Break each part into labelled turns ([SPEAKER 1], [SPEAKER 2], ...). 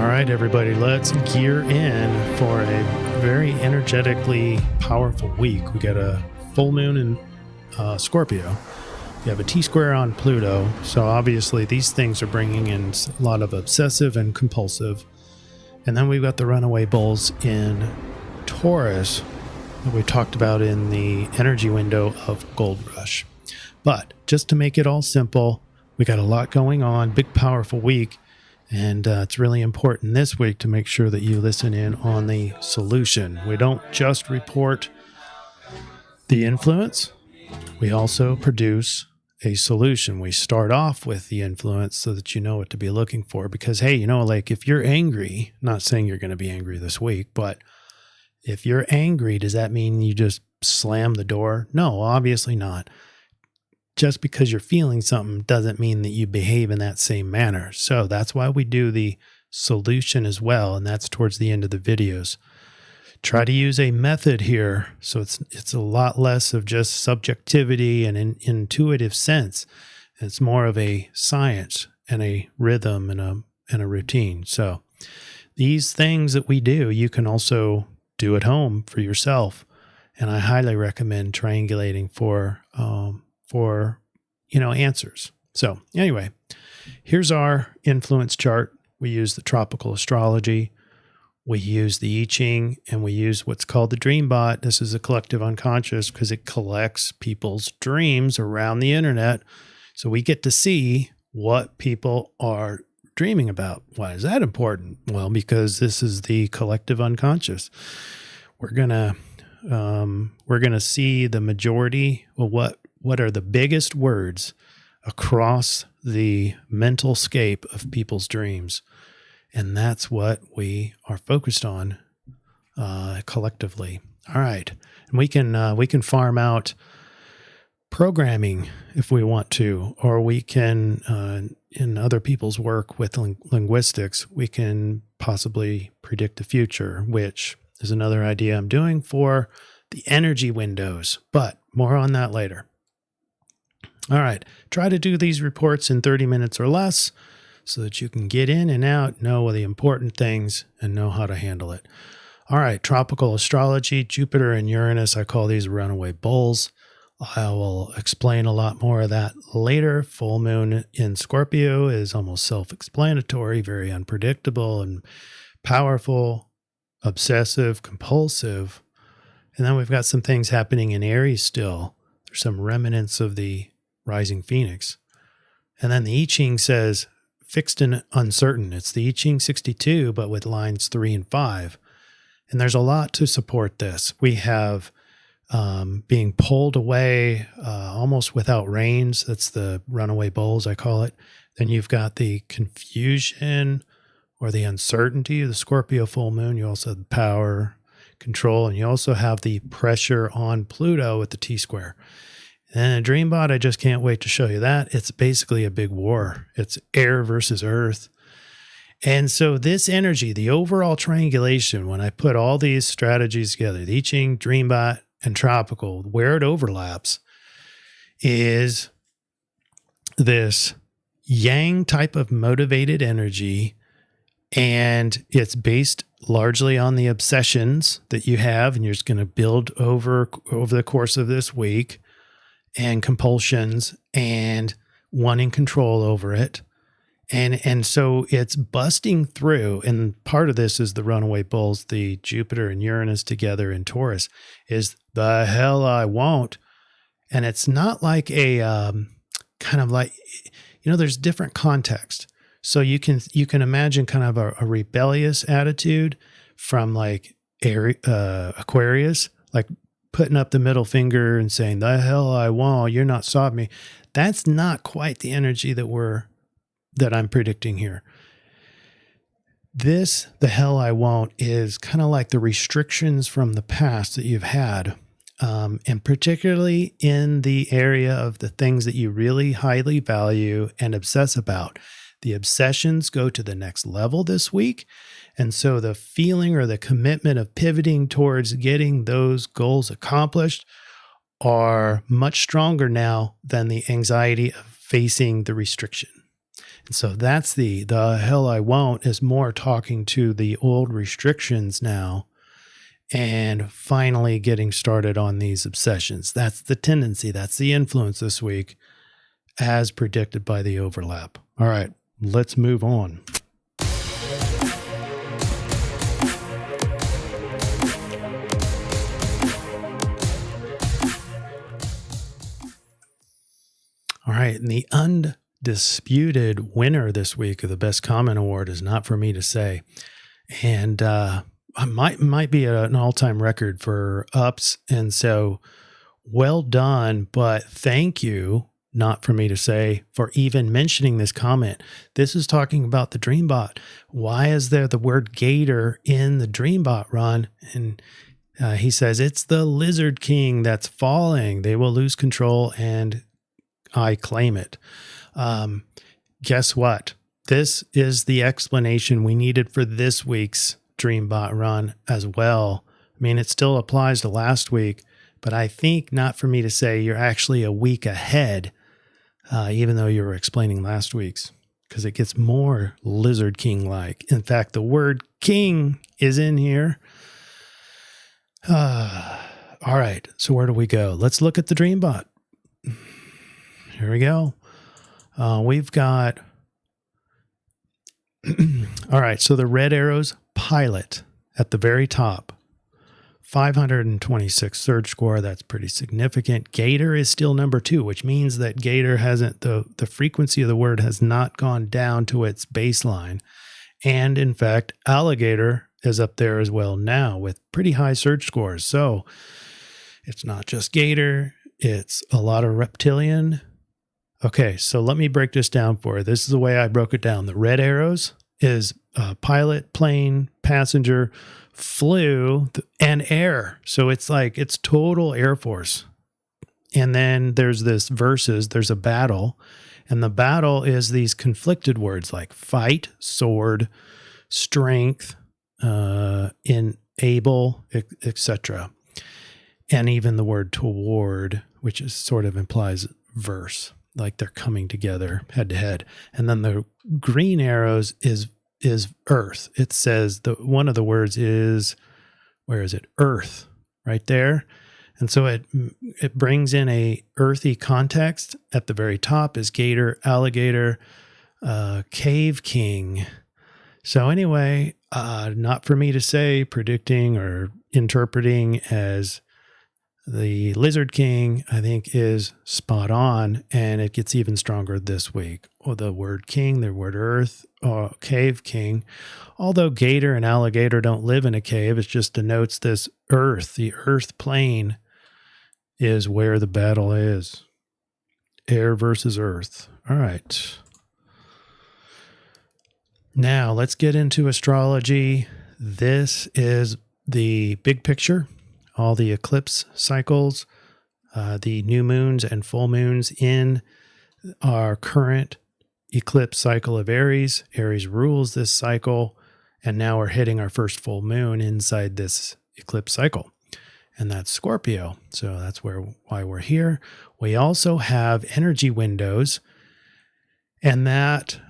[SPEAKER 1] All right, everybody, let's gear in for a very energetically powerful week. We got a full moon in Scorpio. We have a T-square on Pluto. So obviously these things are bringing in a lot of obsessive and compulsive. And then we've got the runaway bulls in Taurus that we talked about in the energy window of Gold Rush. But just to make it all simple, we got a lot going on, big, powerful week. And it's really important this week to make sure that you listen in on the solution. We don't just report the influence. We also produce a solution. We start off with the influence so that you know what to be looking for. Because, hey, like if you're angry, not saying you're going to be angry this week, but if you're angry, does that mean you just slam the door? No, obviously not. Just because you're feeling something doesn't mean that you behave in that same manner. So that's why we do the solution as well, and that's towards the end of the videos. Try to use a method here so it's a lot less of just subjectivity and an intuitive sense. It's more of a science and a rhythm and a routine. So these things that we do, you can also do at home for yourself, and I highly recommend triangulating for answers. So anyway, here's our influence chart. We use the tropical astrology. We use the I Ching, and we use what's called the DreamBot. This is a collective unconscious because it collects people's dreams around the internet. So we get to see what people are dreaming about. Why is that important? Well, because this is the collective unconscious. We're gonna see the majority of what are the biggest words across the mental scape of people's dreams. And that's what we are focused on collectively. All right. And we can farm out programming if we want to, or we can, in other people's work with linguistics, we can possibly predict the future, which is another idea I'm doing for the energy windows, but more on that later. All right, try to do these reports in 30 minutes or less so that you can get in and out, know the important things, and know how to handle it. All right, tropical astrology, Jupiter and Uranus, I call these runaway bulls. I will explain a lot more of that later. Full moon in Scorpio is almost self-explanatory, very unpredictable and powerful, obsessive, compulsive. And then we've got some things happening in Aries still. There's some remnants of the rising Phoenix. And then the I Ching says fixed and uncertain. It's the I Ching 62, but with lines 3 and 5. And there's a lot to support this. We have being pulled away almost without reins. That's the runaway bulls, I call it. Then you've got the confusion or the uncertainty of the Scorpio full moon. You also have the power, control, and you also have the pressure on Pluto with the T-square. And a DreamBot, I just can't wait to show you that. It's basically a big war. It's air versus earth. And so this energy, the overall triangulation, when I put all these strategies together, the I Ching, DreamBot, and tropical, where it overlaps is this yang type of motivated energy. And it's based largely on the obsessions that you have, and you're just going to build over the course of this week, and compulsions and wanting control over it. And so it's busting through. And part of this is the runaway bulls, the Jupiter and Uranus together in Taurus, is the hell I won't. And it's not like a kind of like, there's different context. So you can imagine kind of a rebellious attitude from like Aquarius, like putting up the middle finger and saying, the hell I won't, you're not stopping me. That's not quite the energy that I'm predicting here. This, the hell I won't, is kind of like the restrictions from the past that you've had. And particularly in the area of the things that you really highly value and obsess about. The obsessions go to the next level this week. And so the feeling or the commitment of pivoting towards getting those goals accomplished are much stronger now than the anxiety of facing the restriction. So that's the hell I won't is more talking to the old restrictions now and finally getting started on these obsessions. That's the tendency. That's the influence this week as predicted by the overlap. All right, let's move on. All right, and the undisputed winner this week of the Best Comment Award is Not For Me To Say. And might be an all-time record for ups. And so well done, but thank you, Not For Me To Say, for even mentioning this comment. This is talking about the Dreambot. Why is there the word gator in the Dreambot, Ron? And he says, it's the Lizard King that's falling. They will lose control and I claim it. Guess what? This is the explanation we needed for this week's Dreambot run as well. I mean, it still applies to last week, but I think Not For Me To Say you're actually a week ahead, even though you were explaining last week's, because it gets more Lizard King-like. In fact, the word king is in here. All right, so where do we go? Let's look at the Dreambot. Here we go. We've got, all right, so the red arrows, pilot at the very top, 526 surge score. That's pretty significant. Gator is still number 2, which means that Gator hasn't, the frequency of the word has not gone down to its baseline. And in fact, alligator is up there as well now with pretty high surge scores. So it's not just Gator, it's a lot of reptilian. Okay, so let me break this down for you. This is the way I broke it down. The red arrows is pilot, plane, passenger, flew, and air. So it's like it's total Air Force. And then there's this versus, there's a battle. And the battle is these conflicted words like fight, sword, strength, enable, etc. And even the word toward, which is sort of implies verse, like they're coming together head to head. And then the green arrows is earth. It says one of the words is, where is it? Earth, right there. And so it brings in a earthy context. At the very top is gator, alligator, cave king. So anyway, Not For Me To Say, predicting or interpreting as the Lizard King, I think, is spot on, and it gets even stronger this week. Or the word king, the word earth, cave king. Although gator and alligator don't live in a cave, it just denotes this earth. The earth plane is where the battle is. Air versus earth. All right. Now let's get into astrology. This is the big picture. All the eclipse cycles, the new moons and full moons in our current eclipse cycle of Aries. Aries rules this cycle, and now we're hitting our first full moon inside this eclipse cycle, and that's Scorpio. So that's why we're here. We also have energy windows, and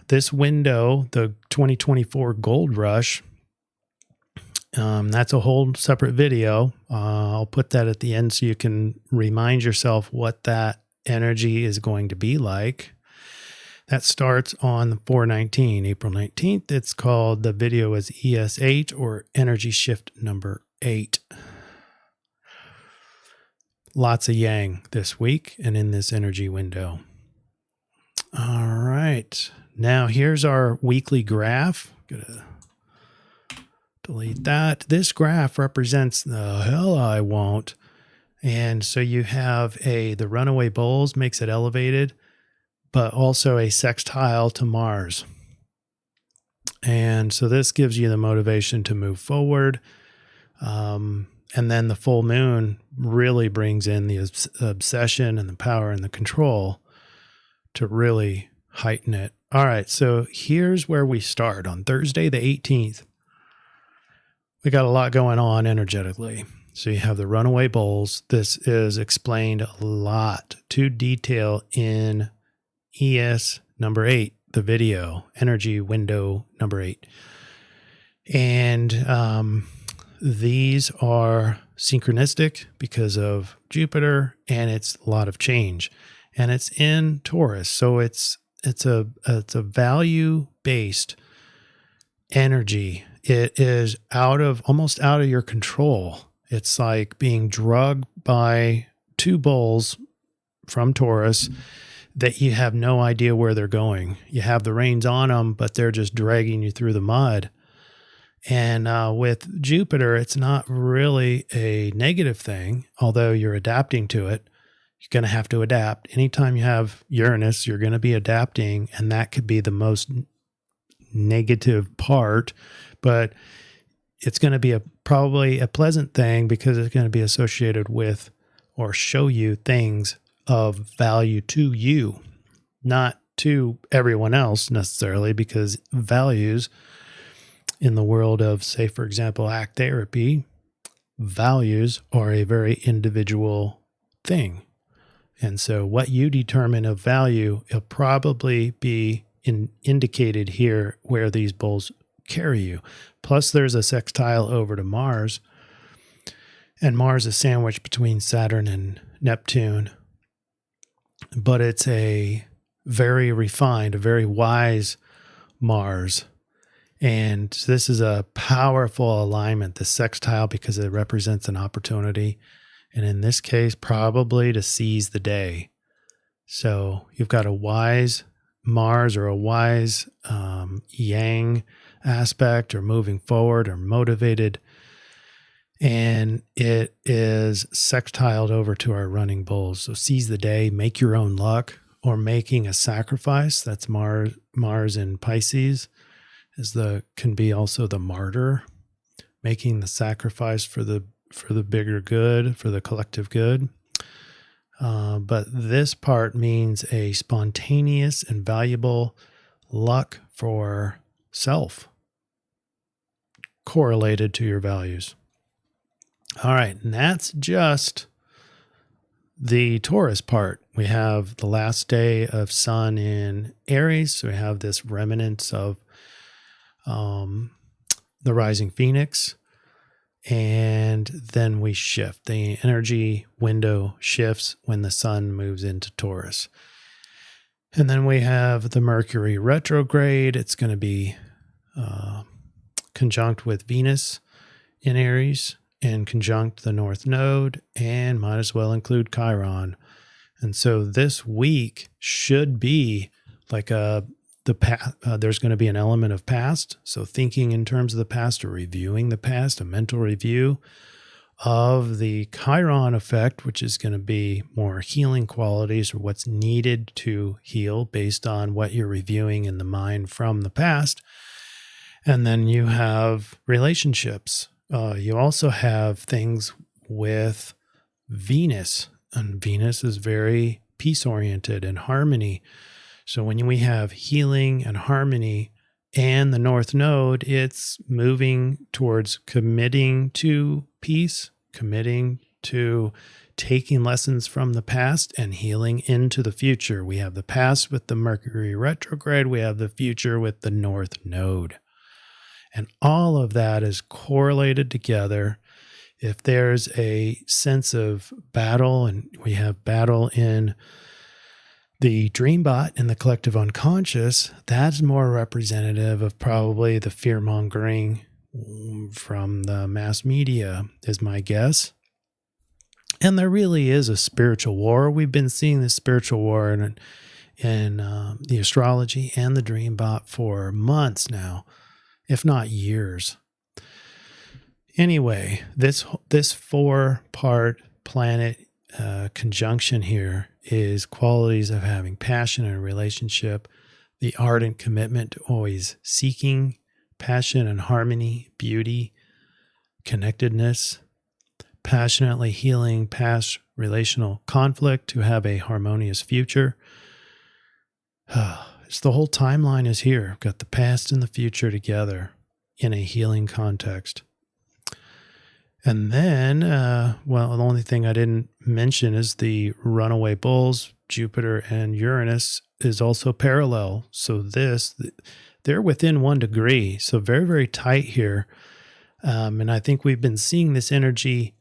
[SPEAKER 1] this window, the 2024 gold rush, that's a whole separate video. I'll put that at the end so you can remind yourself what that energy is going to be like. That starts on 4/19, April 19th. It's called, the video is ES8 or Energy Shift number 8. Lots of yang this week and in this energy window. All right. Now here's our weekly graph. Gonna delete that. This graph represents the hell I won't. And so you have the runaway bulls makes it elevated, but also a sextile to Mars. And so this gives you the motivation to move forward. And then the full moon really brings in the obsession and the power and the control to really heighten it. All right, so here's where we start on Thursday, the 18th. We got a lot going on energetically. So you have the runaway bulls. This is explained a lot to detail in ES number 8, the video, energy window number 8. And these are synchronistic because of Jupiter, and it's a lot of change, and it's in Taurus. So it's a value based energy. It is almost out of your control. It's like being drugged by two bulls from Taurus that you have no idea where they're going. You have the reins on them, but they're just dragging you through the mud. And with Jupiter, it's not really a negative thing, although you're adapting to it. You're going to have to adapt. Anytime you have Uranus, you're going to be adapting, and that could be the most negative part, but it's going to be probably a pleasant thing because it's going to be associated with or show you things of value to you, not to everyone else necessarily, because values in the world of, say, for example, ACT therapy, values are a very individual thing. And so what you determine of value, it'll probably be indicated here where these bulls carry you. Plus, there's a sextile over to Mars, and Mars is sandwiched between Saturn and Neptune. But it's a very refined, a very wise Mars. And this is a powerful alignment, the sextile, because it represents an opportunity. And in this case, probably to seize the day. So you've got a wise Mars or a wise yang aspect, or moving forward or motivated. And it is sextiled over to our running bulls. So seize the day, make your own luck, or making a sacrifice. That's Mars in Pisces. Can be also the martyr, making the sacrifice for the bigger good, for the collective good. But this part means a spontaneous and valuable luck for self, correlated to your values. All right, and that's just the Taurus part. We have the last day of Sun in Aries, so we have this remnants of the rising Phoenix, and then we shift. The energy window shifts when the Sun moves into Taurus. And then we have the Mercury retrograde. It's going to be conjunct with Venus in Aries and conjunct the North Node, and might as well include Chiron. And so this week should be like there's going to be an element of past. So thinking in terms of the past, or reviewing the past, a mental review of the Chiron effect, which is going to be more healing qualities, or what's needed to heal based on what you're reviewing in the mind from the past. And then you have relationships. You also have things with Venus, and Venus is very peace-oriented and harmony. So when we have healing and harmony and the North Node, it's moving towards committing to peace, committing to taking lessons from the past and healing into the future. We have the past with the Mercury retrograde. We have the future with the North Node. And all of that is correlated together. If there's a sense of battle, and we have battle in the dreambot and the collective unconscious, that's more representative of probably the fear-mongering from the mass media, is my guess. And there really is a spiritual war. We've been seeing this spiritual war in the astrology and the dreambot for months now, if not years. Anyway, this 4-part planet conjunction here is qualities of having passion in a relationship, the ardent commitment to always seeking passion and harmony, beauty, connectedness, passionately healing past relational conflict to have a harmonious future. It's the whole timeline is here. Got the past and the future together in a healing context. And then, the only thing I didn't mention is the runaway bulls, Jupiter and Uranus, is also parallel. So they're within 1 degree. So very, very tight here. And I think we've been seeing this energy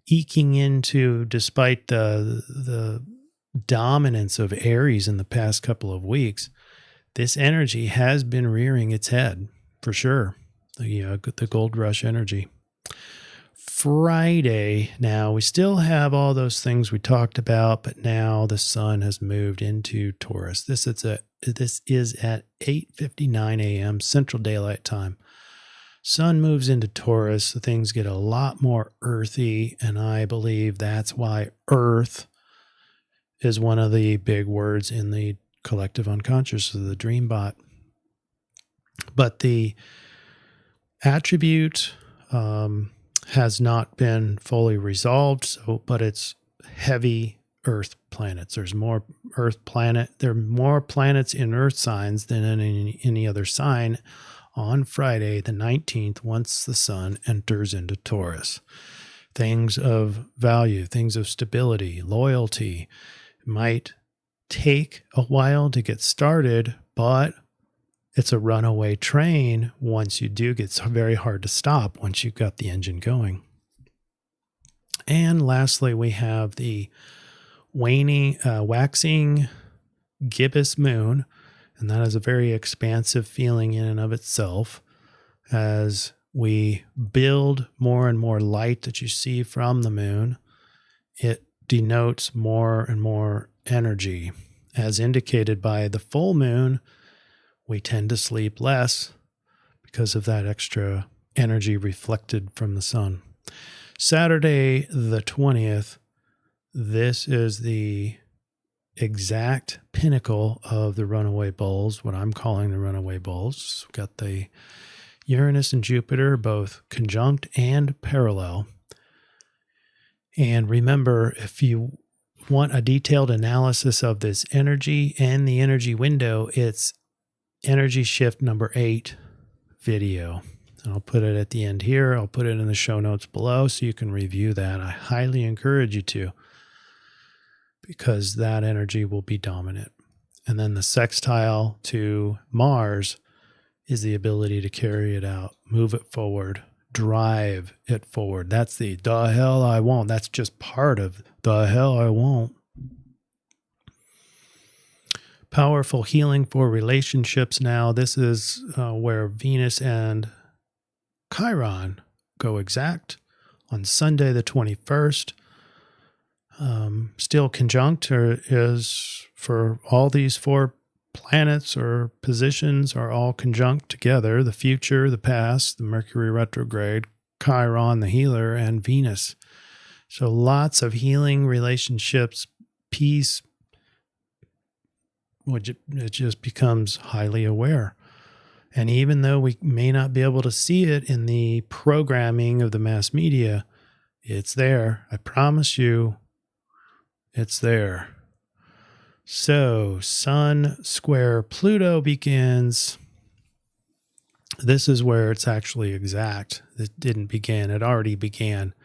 [SPEAKER 1] eking into, despite the dominance of Aries in the past couple of weeks, this energy has been rearing its head for sure. The gold rush energy. Friday, now we still have all those things we talked about, but now the sun has moved into Taurus. This is at 8:59 a.m. Central Daylight Time. Sun moves into Taurus, so things get a lot more earthy, and I believe that's why Earth is one of the big words in the collective unconscious of the Dreambot. But the attribute has not been fully resolved, but it's heavy Earth planets. There are more planets in Earth signs than in any other sign on Friday the 19th, once the sun enters into Taurus. Things of value, things of stability, loyalty might take a while to get started, but it's a runaway train. Once you do, it's very hard to stop once you've got the engine going. And lastly, we have the waxing gibbous moon, and that is a very expansive feeling in and of itself. As we build more and more light that you see from the moon, it denotes more and more energy. As indicated by the full moon, we tend to sleep less because of that extra energy reflected from the sun. Saturday the 20th, this is the exact pinnacle of the runaway bulls, what I'm calling the runaway bulls. We've got the Uranus and Jupiter both conjunct and parallel. And remember, if you want a detailed analysis of this energy and the energy window, it's Energy Shift number 8 video. And I'll put it at the end here. I'll put it in the show notes below so you can review that. I highly encourage you to, because that energy will be dominant. And then the sextile to Mars is the ability to carry it out, move it forward, drive it forward. That's the hell I won't. That's just part of the hell I won't. Powerful healing for relationships now. This is where Venus and Chiron go exact on Sunday the 21st. Still conjunct is for all these 4 planets or positions are all conjunct together: the future, the past, the Mercury retrograde, Chiron, the healer, and Venus. So lots of healing, relationships, peace. It just becomes highly aware. And even though we may not be able to see it in the programming of the mass media, it's there. I promise you, it's there. So Sun square Pluto begins. This is where it's actually exact. It didn't begin. It already began.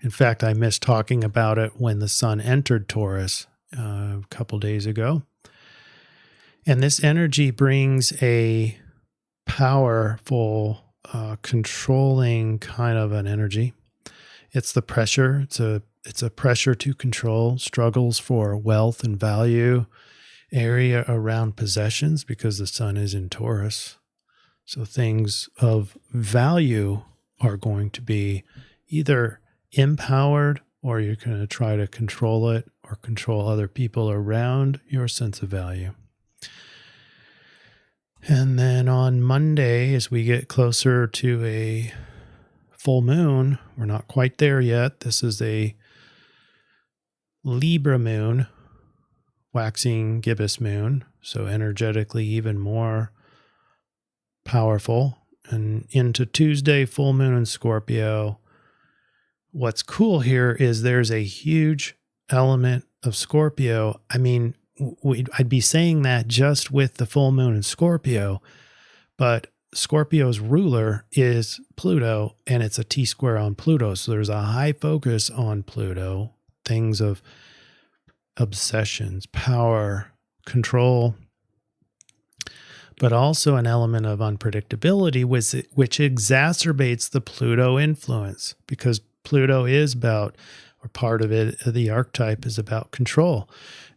[SPEAKER 1] In fact, I missed talking about it when the sun entered Taurus a couple days ago. And this energy brings a powerful, controlling kind of an energy. It's the pressure. It's a pressure to control, struggles for wealth and value, area around possessions, because the sun is in Taurus. So things of value are going to be either empowered, or you're going to try to control it or control other people around your sense of value. And then on Monday, as we get closer to a full moon, we're not quite there yet. This is a Libra moon, waxing gibbous moon, so energetically even more powerful. And into Tuesday, full moon in Scorpio. What's cool here is there's a huge element of Scorpio. I mean, I'd be saying that just with the full moon in Scorpio, but Scorpio's ruler is Pluto, and it's a T-square on Pluto. So there's a high focus on Pluto, things of obsessions, power, control, but also an element of unpredictability, which exacerbates the Pluto influence, because Pluto is about, or part of it, the archetype is about control.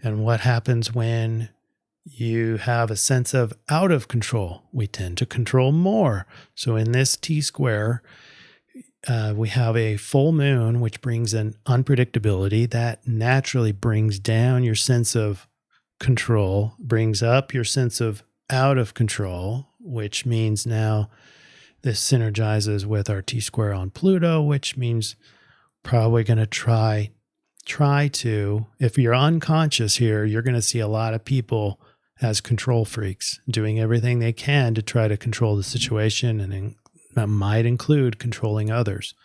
[SPEAKER 1] And what happens when you have a sense of out of control? We tend to control more. So in this T-square, we have a full moon, which brings an unpredictability that naturally brings down your sense of control, brings up your sense of out of control, which means now this synergizes with our T-square on Pluto, which means probably going to try to, if you're unconscious here, you're going to see a lot of people as control freaks doing everything they can to try to control the situation, and that might include controlling others.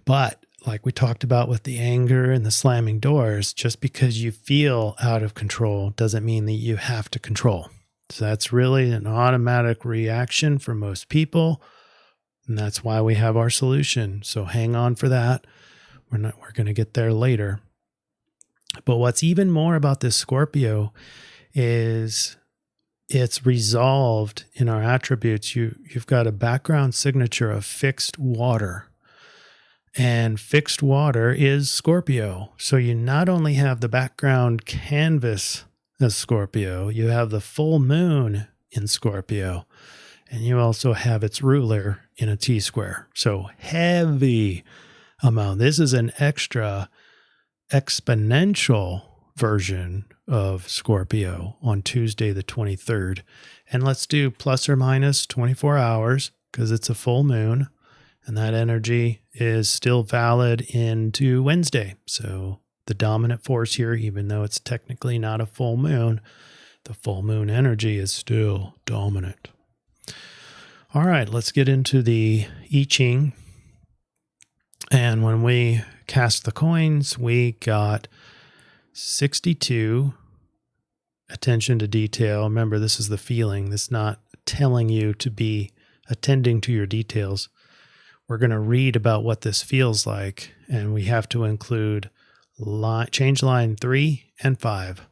[SPEAKER 1] But like we talked about with the anger and the slamming doors, just because you feel out of control doesn't mean that you have to control. So that's really an automatic reaction for most people. And that's why we have our solution. So hang on for that. We're going to get there later. But what's even more about this Scorpio is it's resolved in our attributes. You've got a background signature of fixed water. And fixed water is Scorpio. So you not only have the background canvas as Scorpio, you have the full moon in Scorpio, and you also have its ruler in a T-square. So heavy amount. This is an extra exponential version of Scorpio on Tuesday, the 23rd. And let's do plus or minus 24 hours because it's a full moon. And that energy is still valid into Wednesday. So the dominant force here, even though it's technically not a full moon, the full moon energy is still dominant. All right, let's get into the I Ching. And when we cast the coins, we got 62, attention to detail. Remember, this is the feeling. This is not telling you to be attending to your details. We're going to read about what this feels like, and we have to include change line 3 and 5.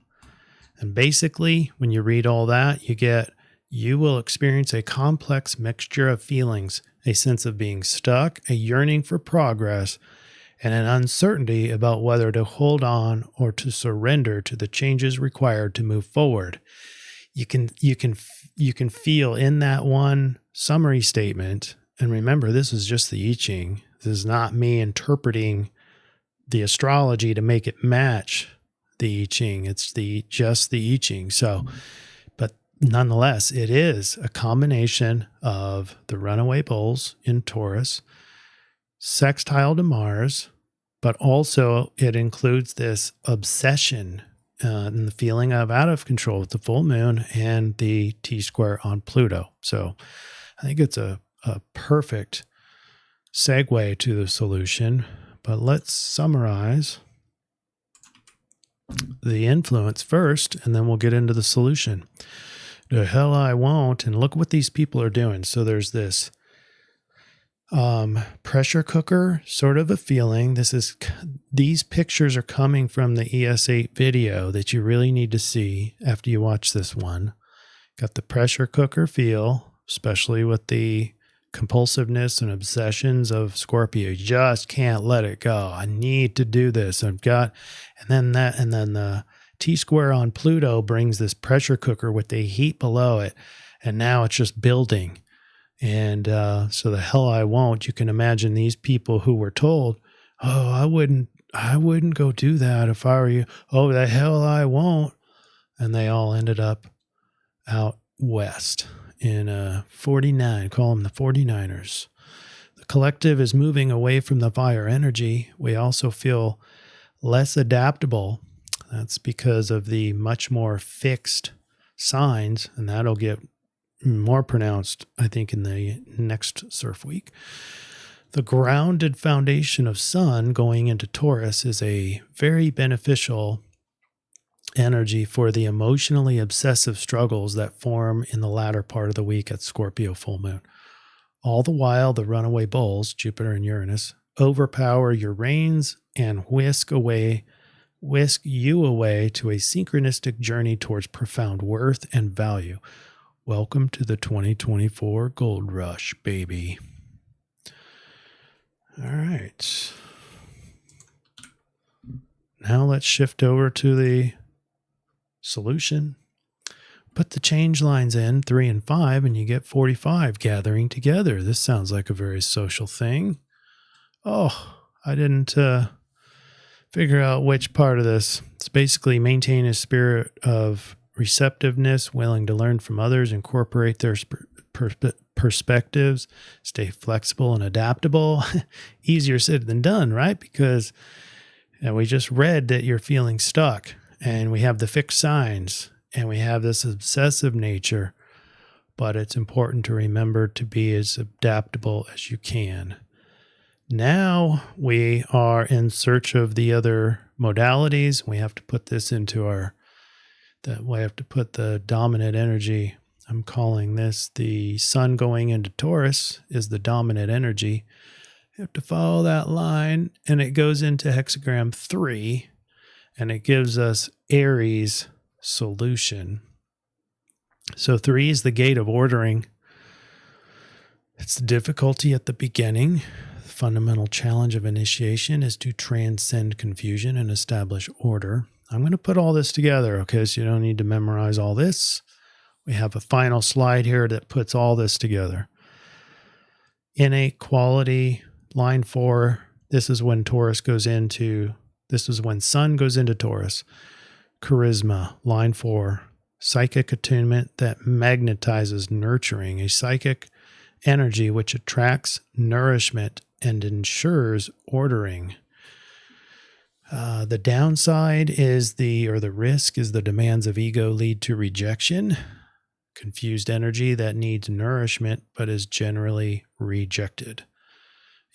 [SPEAKER 1] And basically, when you read all that, you will experience a complex mixture of feelings, a sense of being stuck, a yearning for progress, and an uncertainty about whether to hold on or to surrender to the changes required to move forward. You can feel in that one summary statement. And remember, this is just the I Ching. This is not me interpreting the astrology to make it match the I Ching. It's just the I Ching. So, but nonetheless, it is a combination of the runaway bulls in Taurus, sextile to Mars, but also it includes this obsession and the feeling of out of control with the full moon and the T-square on Pluto. So I think it's a perfect segue to the solution, but let's summarize the influence first, and then we'll get into the solution. The hell I won't, and look what these people are doing. So there's this pressure cooker sort of a feeling. These pictures are coming from the ES8 video that you really need to see after you watch this one. Got the pressure cooker feel, especially with the compulsiveness and obsessions of Scorpio. You just can't let it go. I need to do this. And then the T-square on Pluto brings this pressure cooker with the heat below it. And now it's just building. And so the hell I won't. You can imagine these people who were told, oh, I wouldn't go do that if I were you. Oh, the hell I won't. And they all ended up out west in 49, call them the 49ers. The collective is moving away from the fire energy. We also feel less adaptable. That's because of the much more fixed signs, and that'll get more pronounced, I think, in the next surf week. The grounded foundation of Sun going into Taurus is a very beneficial energy for the emotionally obsessive struggles that form in the latter part of the week at Scorpio full moon. All the while, the runaway bulls, Jupiter and Uranus, overpower your reins and whisk away whisk you away to a synchronistic journey towards profound worth and value. Welcome to the 2024 Gold Rush, baby. All right. Now let's shift over to the solution. Put the change lines in 3 and 5 and you get 45 gathering together. This sounds like a very social thing. Oh, I didn't figure out which part of this. It's basically maintain a spirit of receptiveness, willing to learn from others, incorporate their perspectives, stay flexible and adaptable. Easier said than done, right? Because we just read that you're feeling stuck, and we have the fixed signs, and we have this obsessive nature, but it's important to remember to be as adaptable as you can. Now we are in search of the other modalities. We have to put this into we have to put the dominant energy. I'm calling this the sun going into Taurus is the dominant energy. You have to follow that line, and it goes into hexagram 3, and it gives us Aries solution. So 3 is the gate of ordering. It's the difficulty at the beginning. The fundamental challenge of initiation is to transcend confusion and establish order. I'm going to put all this together, okay, so you don't need to memorize all this. We have a final slide here that puts all this together. Innate quality, line 4, this is when Sun goes into Taurus. Charisma, line 4, psychic attunement that magnetizes nurturing, a psychic energy which attracts nourishment and ensures ordering. The downside is the risk is the demands of ego lead to rejection, confused energy that needs nourishment but is generally rejected.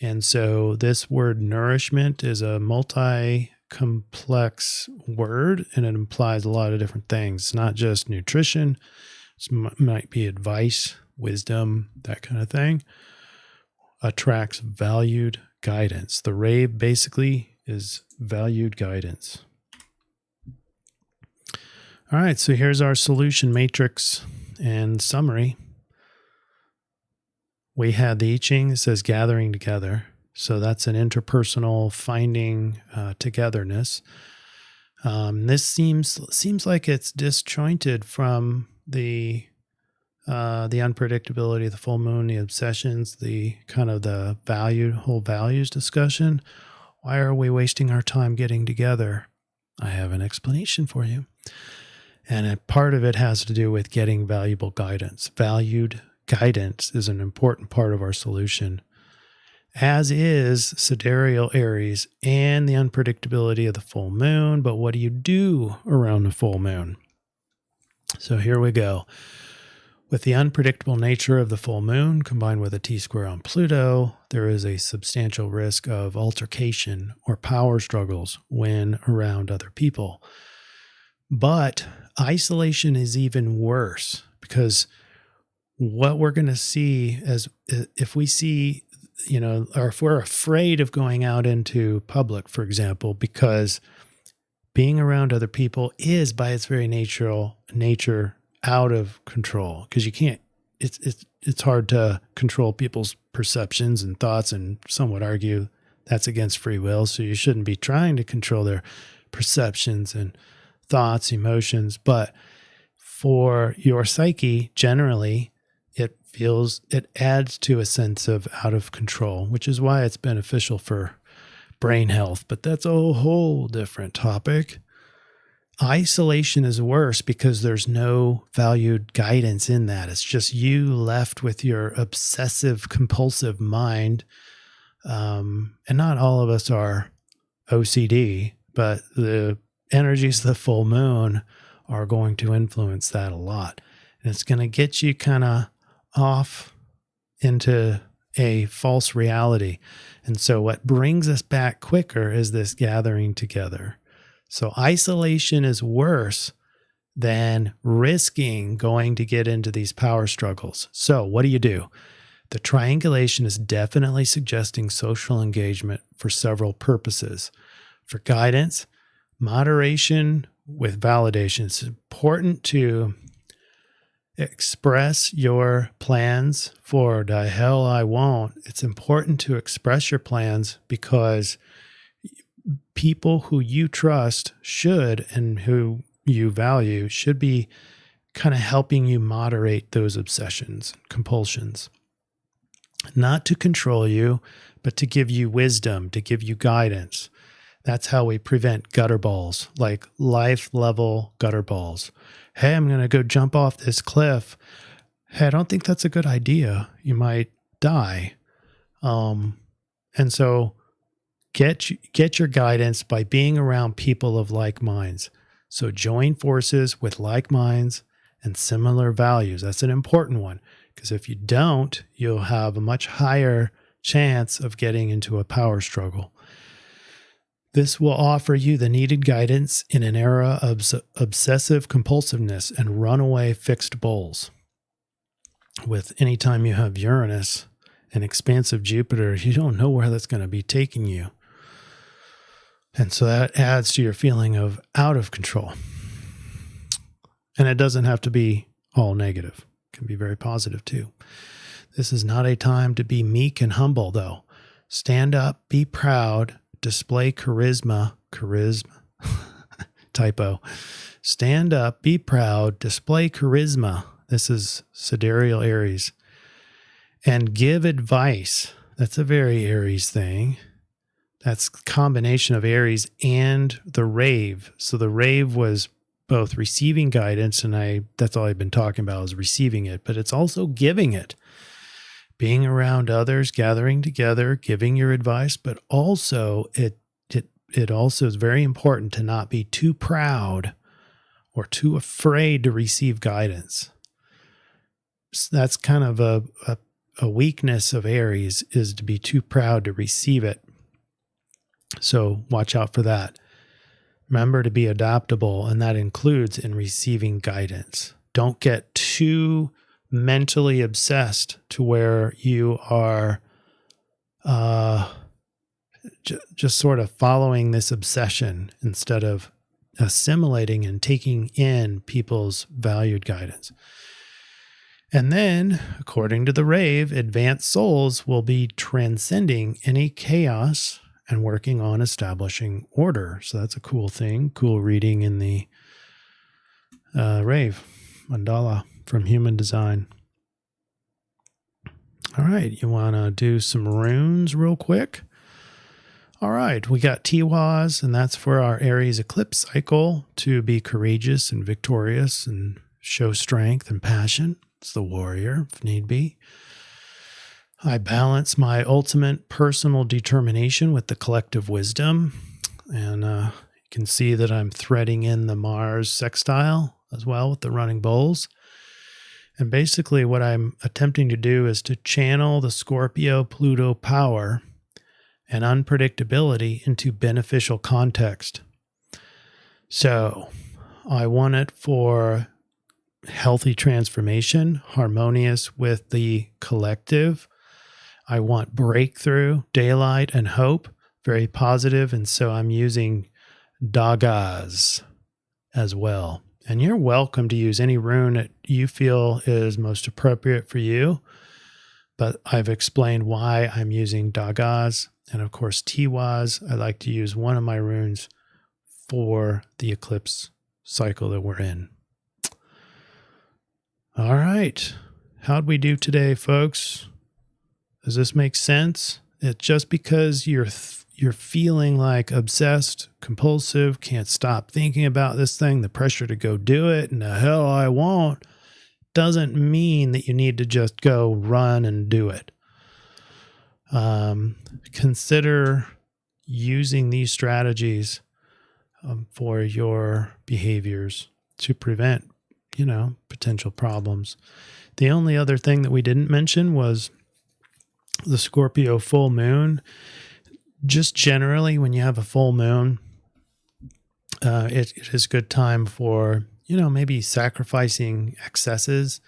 [SPEAKER 1] And so this word nourishment is a multi-complex word, and it implies a lot of different things. It's not just nutrition. It might be advice, wisdom, that kind of thing. Attracts valued guidance. The rave basically is valued guidance. All right, so here's our solution matrix and summary. We had the I Ching that says gathering together. So that's an interpersonal finding togetherness. This seems like it's disjointed from the unpredictability of the full moon, the obsessions, the kind of the whole values discussion. Why are we wasting our time getting together? I have an explanation for you. And a part of it has to do with getting valuable guidance. Valued guidance is an important part of our solution, as is sidereal Aries and the unpredictability of the full moon. But what do you do around the full moon? So here we go. With the unpredictable nature of the full moon combined with a T-square on Pluto, there is a substantial risk of altercation or power struggles when around other people. But isolation is even worse, because what we're going to see is if we see, or if we're afraid of going out into public, for example, because being around other people is by its very nature out of control, because you can't, it's hard to control people's perceptions and thoughts, and some would argue that's against free will. So you shouldn't be trying to control their perceptions and thoughts, emotions. But for your psyche, generally, it adds to a sense of out of control, which is why it's beneficial for brain health. But that's a whole different topic. Isolation is worse because there's no valued guidance in that. It's just you left with your obsessive compulsive mind. And not all of us are OCD, but the energies of the full moon are going to influence that a lot. And it's going to get you kind of off into a false reality. And so what brings us back quicker is this gathering together. So isolation is worse than risking going to get into these power struggles. So what do? The triangulation is definitely suggesting social engagement for several purposes: for guidance, Moderation with validation. It's important to express your plans for the hell I won't. It's important to express your plans because people who you trust should and who you value should be kind of helping you moderate those obsessions, compulsions. Not to control you, but to give you wisdom, to give you guidance. That's how we prevent gutter balls, like life level gutter balls. Hey, I'm going to go jump off this cliff. Hey, I don't think that's a good idea. You might die. And so get your guidance by being around people of like minds. So join forces with like minds and similar values. That's an important one, because if you don't, you'll have a much higher chance of getting into a power struggle. This will offer you the needed guidance in an era of obsessive compulsiveness and runaway fixed bowls. With anytime you have Uranus and expansive Jupiter, you don't know where that's going to be taking you. And so that adds to your feeling of out of control. And it doesn't have to be all negative. It can be very positive too. This is not a time to be meek and humble, though. Stand up, be proud, display charisma, typo. Stand up, be proud, display charisma. This is sidereal Aries. And give advice. That's a very Aries thing. That's a combination of Aries and the rave. So the rave was both receiving guidance, and that's all I've been talking about is receiving it, but it's also giving it. Being around others, gathering together, giving your advice, but also it also is very important to not be too proud or too afraid to receive guidance. So that's kind of a weakness of Aries, is to be too proud to receive it. So watch out for that. Remember to be adaptable, and that includes in receiving guidance. Don't get too mentally obsessed to where you are just sort of following this obsession instead of assimilating and taking in people's valued guidance. And then, according to the rave, advanced souls will be transcending any chaos and working on establishing order. So that's a cool thing. Cool reading in the rave mandala from Human Design. All right, you want to do some runes real quick? All right, we got Tiwaz, and that's for our Aries eclipse cycle to be courageous and victorious and show strength and passion. It's the warrior, if need be. I balance my ultimate personal determination with the collective wisdom. And you can see that I'm threading in the Mars sextile as well with the running bowls. And basically what I'm attempting to do is to channel the Scorpio-Pluto power and unpredictability into beneficial context. So I want it for healthy transformation, harmonious with the collective. I want breakthrough, daylight, and hope, very positive. And so I'm using Dagas as well. And you're welcome to use any rune that you feel is most appropriate for you. But I've explained why I'm using Dagas. And of course, Tiwaz, I like to use one of my runes for the eclipse cycle that we're in. All right. How'd we do today, folks? Does this make sense? It's just because you're feeling like obsessed, compulsive, can't stop thinking about this thing, the pressure to go do it, and the hell I won't, doesn't mean that you need to just go run and do it. Consider using these strategies for your behaviors to prevent, potential problems. The only other thing that we didn't mention was the Scorpio full moon. Just generally, when you have a full moon, it is a good time for, maybe sacrificing excesses.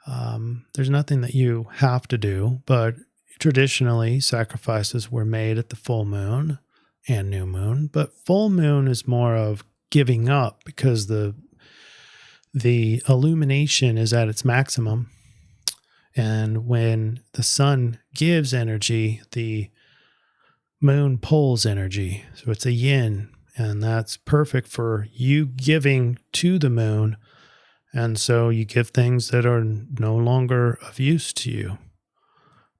[SPEAKER 1] There's nothing that you have to do, but traditionally sacrifices were made at the full moon. and new moon, but full moon is more of giving up because the illumination is at its maximum. And when the sun gives energy, the moon pulls energy. So it's a yin, and that's perfect for you giving to the moon. And so you give things that are no longer of use to you.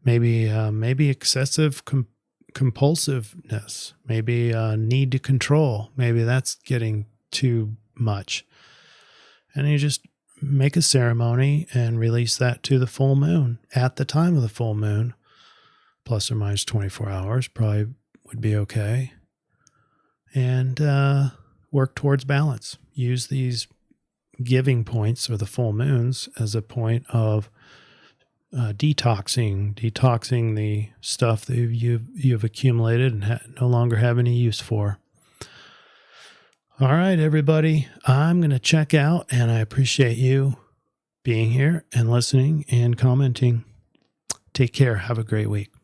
[SPEAKER 1] Maybe excessive compulsiveness, maybe need to control. Maybe that's getting too much. And you just make a ceremony and release that to the full moon at the time of the full moon, plus or minus 24 hours probably would be okay. And work towards balance. Use these giving points or the full moons as a point of detoxing the stuff that you've accumulated and no longer have any use for. All right, everybody, I'm going to check out, and I appreciate you being here and listening and commenting. Take care. Have a great week.